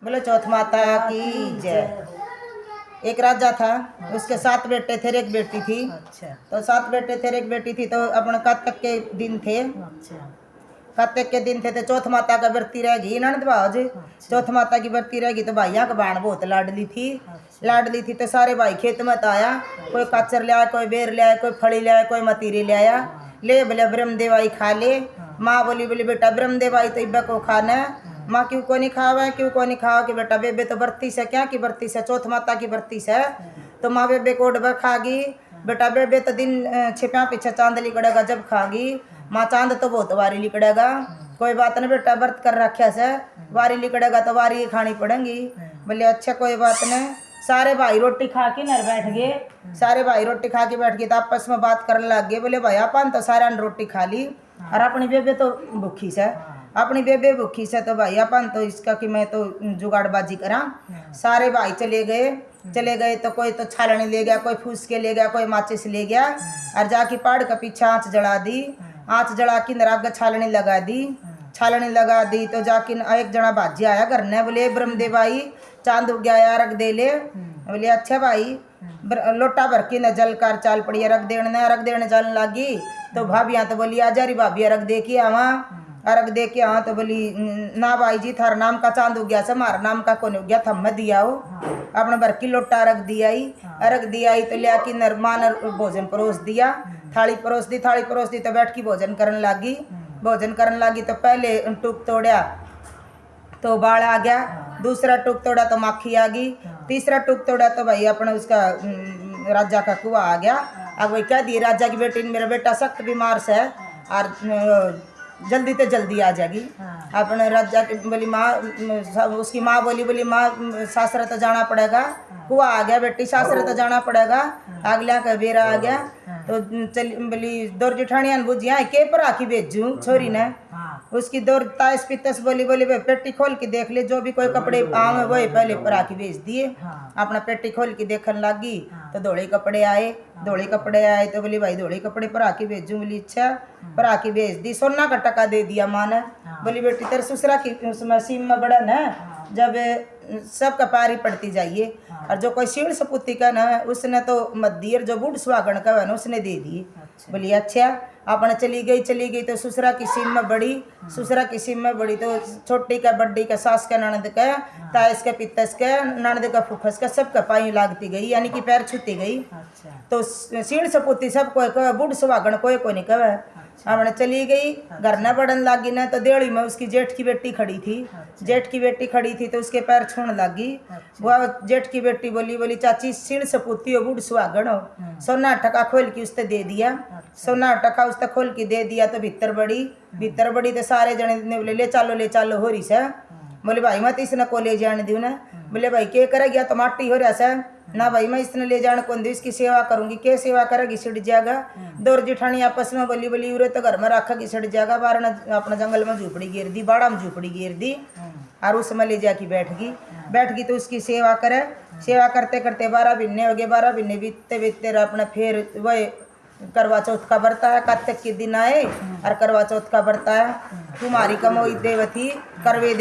बोले चौथ माता की जय। एक राजा था, उसके 7 बेटे थे, एक बेटी थी। अच्छा। तो 7 बेटे थे, एक बेटी थी। तो अपने कार्तिक के दिन थे। अच्छा। कार्तिक के दिन थे तो चौथ माता का व्रती रहेगी ननद भाज। चौथ माता की व्रती रहेगी तो भाइया का बाण बहुत लाडली थी। लाडली थी तो सारे भाई खेत में आया, कोई काचर ले आया, कोई बेर ले आया, कोई फड़ी ले आया, कोई मतीरी ले आया। ले बोले ब्रह्म देवाई खा ले। माँ बोली बोली बेटा ब्रह्म देवाई तो इब्बे को खाना है। माँ क्यों को नहीं खावा, क्यों को नहीं खावा कि बेटा बेबे तो बरती से, क्या की बरती से, चौथ माता की बरती से। तो माँ बेबे को डबर खागी। बेटा बेबे तो दिन छिपा पीछे चांद लिकड़ेगा जब खागी। माँ चांद तो बहुत वारी लिकड़ेगा। कोई बात नहीं बेटा व्रत कर रखा से, वारी लिकड़ेगा तो वारी खानी पड़ेगी। बोले अच्छा कोई बात नहीं। सारे भाई रोटी खा के नर बैठ गए। सारे भाई रोटी खा के बैठ गए तो आपस में बात करने लग गए। बोले भाई अपन तो सारा ने रोटी खा ली और अपनी बेबे तो भूखी से, अपनी बेबे भूखी से। तो भाई अपन तो इसका कि मैं तो जुगाड़बाजी करा। सारे भाई चले गए तो कोई तो छालनी ले गया, कोई फूस के ले गया, कोई माचिस ले गया और जाके पहाड़ के पीछे आँच जला दी। आँच जला के नराग छालनी लगा दी। छालनी लगा दी तो जाके एक जना भाजी आया घर ने। बोले ब्रह्मदेव भाई चांद उग गया, रख दे ले। बोले अच्छा भाई। लोटा भर के न जल कर चाल पड़ी, रख देने जलने लगी। तो भाभियाँ तो बोली आजा री भाभी रख दे के आवा, अर्घ दे के हाँ। तो बोली ना भाई जी थार नाम का चांद उग गया से, हमारा नाम का कौन उग गया, थम दिया हो। अपने भर की लोटा रख दिया ही, अर्घ दिया ही। तो लिया कि नरमान भोजन परोस दिया, थाली परोस दी तो बैठ की भोजन करने लगी। भोजन करने लगी तो पहले टूक तोड़ा तो बाल आ गया, दूसरा टूक तोड़ा तो माखी आ गई, तीसरा टूक तोड़ा तो भाई अपने उसका राजा का कुआ आ गया। अब वही कह दिए राजा की बेटी मेरा बेटा सख्त बीमार से और जल्दी तो जल्दी आ जाएगी। अपने राजा की बोली माँ, उसकी माँ बोली माँ सासरा तो जाना पड़ेगा। कुआ आ गया बेटी, सासरा तो जाना पड़ेगा। अगला का बेरा आ गया तो चल बोली दौर जिठानिया ने बुझिया के पर आखी भेजूँ छोरी ने। उसकी दौर ताइस पितस बोली पेटी खोल के देख ले, जो भी कोई कपड़े आम वही पहले पर आके भेज दिए। अपना पेटी खोल के देखने लगी तो धोले कपड़े आए। तो बोली भाई धोले कपड़े पर आके भेजूँ। बोली अच्छा, पर आके भेज दी। सोना का टका दे दिया माँ ने। बोली बेटी तेरे ससुरा की उसमें सीम में बड़ा न, जब सब कपारी पड़ती जाइए। और जो कोई सीण सपूती का ना उसने तो मत दी, और जो बूढ़ सुहागण का है ना उसने दे दिए। बोली अच्छा। अपने चली गई तो ससुरा की सीम में बड़ी तो छोटी का बड्डी का सास का ननद का ताइस का पितस का ननद का फुफस का सब का पाई लागती गई, यानी कि पैर छूती गई। तो सीण सपूती सब कोई कहे, बूढ़ सुहागण कोई नहीं कहे। हमने चली गई, घर न बढ़न लगी ना तो देड़ी में उसकी जेठ की बेटी खड़ी थी। तो उसके पैर छूने लगी। वह जेठ की बेटी बोली चाची सीण सपूती हो, बूढ़ सुहागण हो। सोना टका खोल के उसने दे दिया। सोना टका उसने खोल के दे दिया तो भीतर बड़ी तो सारे जने ने बोले ले चालो हो रही से। बोले भाई मत इसने को ले जाने दूँ ना। बोले भाई क्या करेगी, तो माटी हो रहा से ना भाई मैं इसने ले जाने कौन दी, इसकी सेवा करूंगी। क्या सेवा करेगी, सिट जाएगा। दौर जिठानी आपस में बोली उरे तो घर में रखा कि सिट जाएगा। बार अपना जंगल में झूपड़ी गिर दी, बाड़ा में झूपड़ी गिर दी और उसमें ले जाके बैठ गई। तो उसकी सेवा करते करते 12 महीने हो गए। 12 महीने बीतते अपना फिर वही करवा चौथ का बरता है। कार्तिक के दिन आए और करवा चौथ का बरता है। कुमारी कमोई देवथी करवे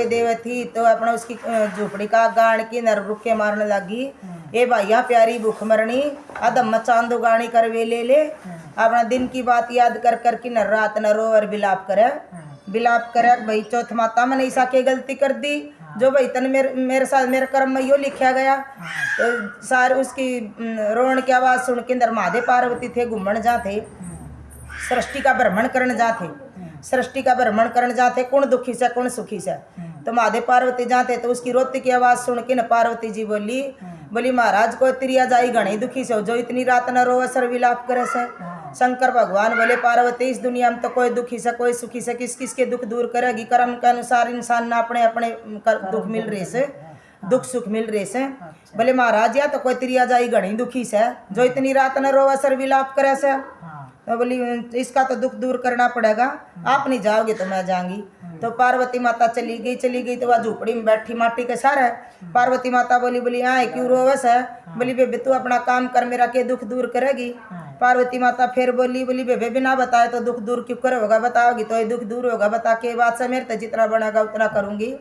देवथी तो अपना उसकी झोपड़ी का गाड़ की नर रुके मारने लगी। ए भैया प्यारी भूख मरनी अदम चांदो गाड़ी करवे ले। अपना दिन की बात याद कर की नर रात न रो और बिलाप करे भाई चौथ माता मैंने ऐसा के गलती कर दी जो भाई तन मेरे साथ मेरे कर्म में यो लिखा गया। तो सारे उसकी रोण की आवाज़ सुन के अंदर महादेव पार्वती थे घूमन जाते, सृष्टि का भ्रमण करने जाते। कौन दुखी से कौन सुखी से। तो महादेव पार्वती जाते तो उसकी रोती की आवाज़ सुन के न पार्वती जी बोली महाराज को तिरिया जाई घनी दुखी से जो इतनी रात न रो सर विलाप करे से। शंकर भगवान बोले पार्वती इस दुनिया में तो कोई दुखी से कोई सुखी से किस किस के दुख दूर करेगी। कर्म के अनुसार इंसान ना अपने अपने दुख मिल रहे से, दुख सुख मिल रहे से। बोले महाराज या तो कोई तिरिया जाई घनी दुखी से जो इतनी रात न रो सर विलाप करे से। तो बोली इसका तो दुख दूर करना पड़ेगा, आप नहीं जाओगे तो मैं जाऊंगी। तो पार्वती माता चली गई तो वह झोपड़ी में बैठी माटी के सार है। पार्वती माता बोली आए क्यों रोवस है। बोली बेबे तू अपना काम कर, मेरा के दुख दूर करेगी। पार्वती माता फिर बोली बेबे बिना बताए तो दुख दूर क्यों करोगा, बताओगी तो ये दुख दूर होगा, बता के बात से मेरे तो जितना बनेगा उतना करूंगी।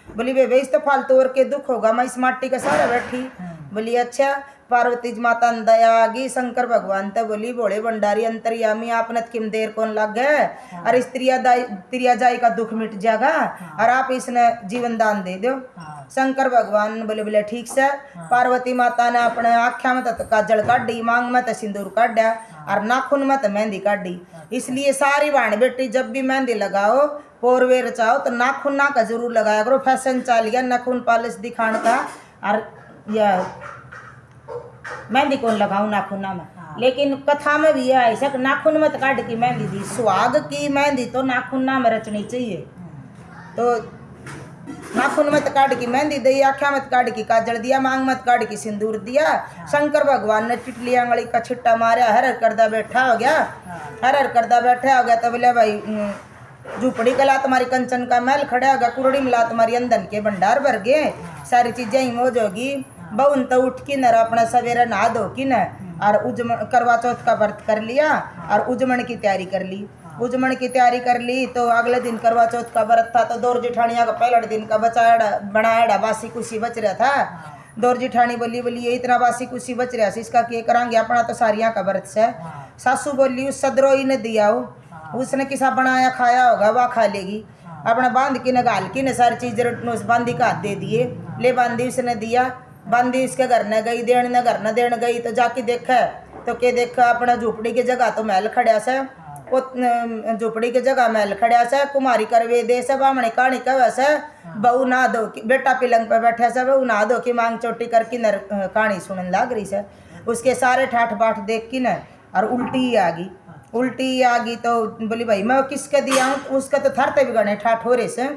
बोली वे इस तो फालतू और के दुख होगा, मैं इस माटी का सारा बैठी। बोली अच्छा। पार्वती जी माता ने दया आ गई, शंकर भगवान तो बोली भोले भंडारी अंतर्यामी आपने किम देर कौन लग गए, और स्त्रिया जाई का दुख मिट जाएगा और आप इसने जीवन दान दे दो। शंकर भगवान बोले बोले ठीक से। पार्वती माता ने अपने आख्या में तो काजल काढ़ी, मांग में तो सिंदूर काढ़ा और नाखून में तो मेहंदी काढ़ी। इसलिए सारी बहन बेटी जब भी मेहंदी लगाओ पोरवे रचाओ तो नाखून ना का जरूर लगाया करो। फैशन चल गया नाखून पॉलिश दिखाने का, और या मेहंदी कौन लगाऊं नाखूना में। लेकिन कथा में भी है ऐसा कि नाखून में तो काट की मेहंदी दी, सुहाग की मेहंदी तो नाखूना में रचनी चाहिए। तो नाखून मत काट की मेहंदी दी, आख्या मत काट की काजल दिया, मांग मत काट की सिंदूर दिया। शंकर भगवान ने टिटली आंगली का छिट्टा मारा, हर हर करदा बैठा हो गया, हर हर करदा बैठा हो गया। तो बोले भाई झूपड़ी कला तुम्हारी कंचन का महल खड़ा होगा, कुरड़ी मिला तुम्हारी अंदन के भंडार भर गए, सारी चीजें ही मौज होगी। बहुन तो उठ की न अपना सवेरा नहा धो की न और उजमन करवा चौथ का व्रत कर लिया और उजमन की तैयारी कर ली। उजमन की तैयारी कर ली तो अगले दिन करवा चौथ का व्रत था, तो दौर जेठानिया का पहले दिन का बचाया बनाया बासी कुशी बच रहा था। दौर जेठानी बोली बोली ये इतना बासी कुशी बच रहा है, इसका क्या करांगे, अपना तो सारिया का व्रत से। सासू बोली उस सदरोई ने दिया हो, उसने किसा बनाया खाया होगा वह खा लेगी। अपना बांध की न गाल की न सारी चीज बांधी का हाथ दे दिए, ले बांधी उसने दिया। बांधी इसके घर न गई, देन न घर न देन गई तो जाके देखा तो के देखा अपना झोपड़ी की जगह तो महल खड़ा से, झोपड़ी की जगह महल खड़ा से। कुमारी करवे दे से बामणी कहानी कहे से, बहू नहा धो की बेटा पिलंग पे बैठे से, बहू नहा धो की मांग चोटी करके न कहानी सुनने लग रही से। उसके सारे ठाठ बाट देख की न और उल्टी आ गई। उल्टी आ गई तो बोली भाई मैं किसके दिया हूँ, उसका तो थरते भी गणे ठाठ हो रहे से।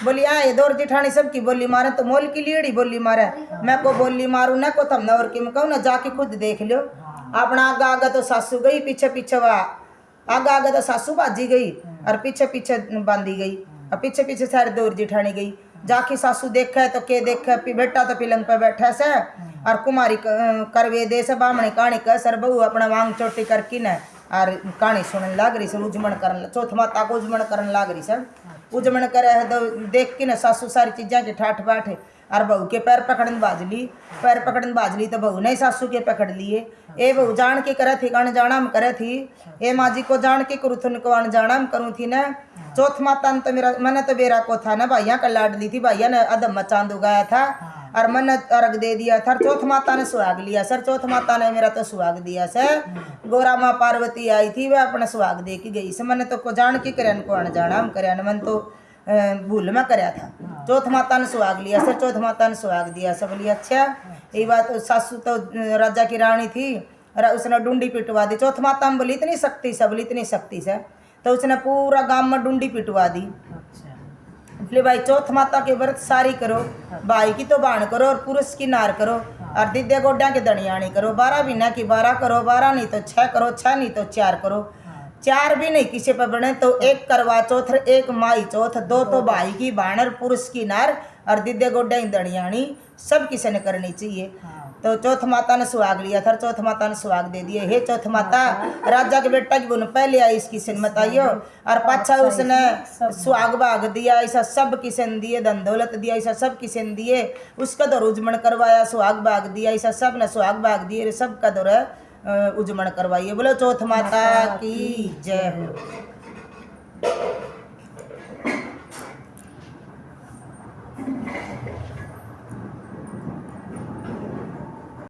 बोली आए दौर जेठानी सबकी बोली मारे तो मोल की लीड़ी बोली मारे, मैं को बोली मारू न को थम और की मैं कहूँ ना जाके खुद देख लो। अपना आगा आगा तो सासू गई, पीछे पीछे आगा आगा तो सासू बाजी गई और पीछे पीछे बांधी गई और पीछे पीछे सारे दौर जेठानी गई। जाके सासू देखा तो के देखा बेटा तो पिलंग पे बैठा से और कुमारी करवे दे से बामणी कहानी कह सर बहू अपना मांग चोटी करके न और कहानी सुनने लग रही सर, उजमन करन चौथ माता को उजमन करन लग रही सर। उजमन करे तो देख के न सासू सारी चीज़ें के ठाठ बाट और बहू के पैर पकड़न बाजली, पैर पकड़न बाजली तो बहू ने सासू के पकड़ लिए। ए बहू जान के करे थी कण जाना में करे थी, ए माँ जी को जान के करूँ थन को अनजाना में करूँ थी न। चौथ माता ने तो मेरा मैंने तो बेरा को था ना भाइया का लाडली थी, भाइया ने अदम मचांद उगाया था और मैंने अर्घ दे दिया था। चौथ माता ने सुहाग लिया सर, चौथ माता ने मेरा तो सुहाग दिया सर। गोरा माँ पार्वती आई थी वह अपना सुहाग दे के गई से, मैंने तो को जान के करन को अनजाना में करन मन तो भूल में करया था। चौथ माता ने सुहाग लिया सर, चौथ माता ने सुहाग दिया सब। बोली अच्छा ये बात। सासू तो राजा की रानी थी, उसने डूंडी पिटवा दी। चौथ माता में बोली इतनी शक्ति से, बोली इतनी शक्ति से तो उसने पूरा गांव में डूंडी पिटवा दी। बोले भाई चौथ माता के व्रत सारी करो, भाई की तो बाण करो और पुरुष की नार करो और दिद्या गोड्या के दनियाणी करो। 12 महीना की 12 करो, 12 नहीं तो 6 करो, 6 नहीं तो 4 करो, 4 भी नहीं किसी पर बने तो 1 करवा चौथ, 1 माई चौथ, 2 तो भाई की बाणर पुरुष की नार और दिद्या गोड्या की दनियाणी सब किसी ने करनी चाहिए। तो चौथ माता ने सुहाग लिया था, चौथ माता ने सुहाग दे दिए। हे चौथ माता राजा के बेटा की बुन पहले आई इसकी सिन मताइयो और पाछा उसने सुहाग भाग दिया, ऐसा सब किसन दिए, धन दौलत दिया, ऐसा सब किसन दिए। उसका दौर उजमन करवाया, सुहाग भाग दिया, ऐसा सब ने सुहाग भाग दिए, सबका दौर उजमन करवाइए। बोलो चौथ माता की जय हो।